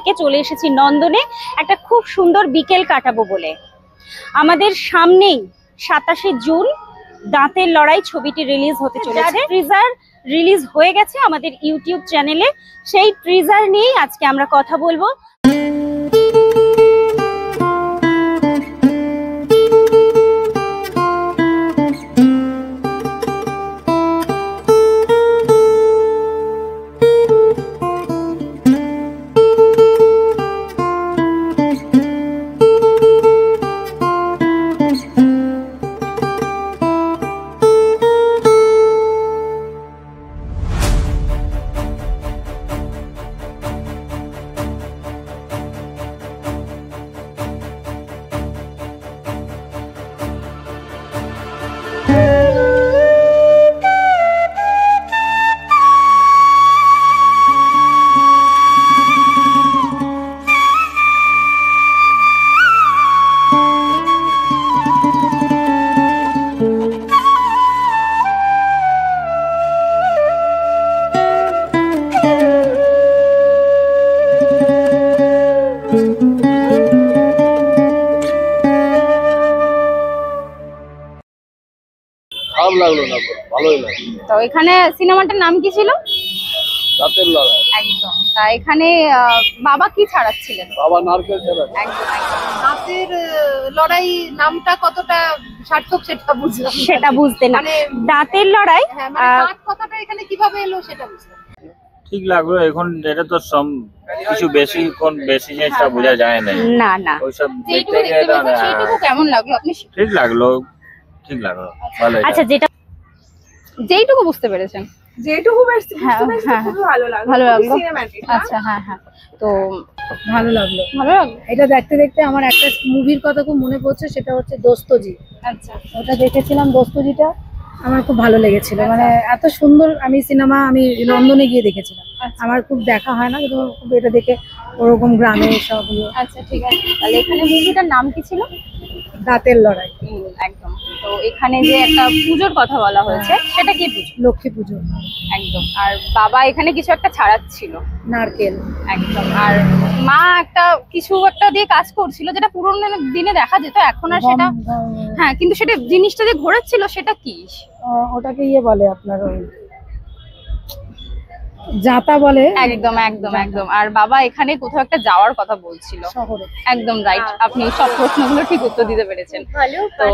আজকে চলে এসেছি নন্দনে একটা খুব সুন্দর বিকেল কাটাবো বলে। আমাদের সামনেই 27শে জুন দাঁতের লড়াই ছবিটি রিলিজ হতে চলেছে। ট্রিজার রিলিজ হয়ে গেছে আমাদের ইউটিউব চ্যানেলে। সেই ট্রিজার নিয়েই আজকে আমরা কথা বলবো। তো এখানে সিনেমাটার নাম কি ছিল? দাঁতের লড়াই। একদম। তা এখানে বাবা কি ছাড়াচ্ছিলেন? বাবা নারকেল ছাড়াচ্ছিলেন। একদম একদম। দাঁতের লড়াই নামটা কতটা সার্থক সেটা বুঝলাম, সেটা বুঝতে না, মানে দাঁতের লড়াই মানে দাঁত কথাটা এখানে কিভাবে এলো সেটা বুঝলাম। ঠিক লাগলো। এখন এটা তো কিছু বেশি জিনিসটা বোঝা যায় না। না না, ওইসব যেটুকু দেখতে পেয়েছেন সেইটুকু কেমন লাগলো আপনি? ঠিক লাগলো, ঠিক লাগলো, ভালো। আচ্ছা, যেইটুকু বুঝতে পেরেছেন, যেটুকু খুব ভালো লাগলো। আচ্ছা, হ্যাঁ হ্যাঁ। তো ভালো লাগলো। এটা দেখতে দেখতে আমার একটা মুভির কথা খুব মনে পড়ছে, সেটা হচ্ছে দোস্তজি। আচ্ছা, ওটা দেখেছিলাম, দোস্তজিটা আমার খুব ভালো লেগেছিল। মানে এত সুন্দর আমি সিনেমা আমি লন্ডনে গিয়ে দেখেছিলাম। আমার খুব দেখা হয় না, কিন্তু খুব এটা দেখে ওরকম গ্রামে সব। আচ্ছা ঠিক আছে। তাহলে এখানে মুভিটার নাম কি ছিল? দাঁতের লড়াই। একদম। তো এখানে যে একটা পুজোর কথা বলা হয়েছে, সেটা কি পুজো? লক্ষ্মী পুজো। একদম। আর বাবা এখানে কিছু একটা ছাড়াচ্ছিল, নারকেল। একদম। আর মা কিছু একটা দিয়ে কাজ করছিল, যেটা পুরোনো দিনে দেখা যেত, এখন আর সেটা, হ্যাঁ, কিন্তু সেটা জিনিসটা যে ঘোরাচ্ছিল সেটা কি? ওটাকে বলে আপনার ওই জাতা বলে। একদম একদম একদম। আর বাবা এখানে কোথাও একটা যাওয়ার কথা বলছিল শহরে। একদম রাইট। আপনি সব প্রশ্নগুলো ঠিক উত্তর দিতে পেরেছেন। ভালো। তো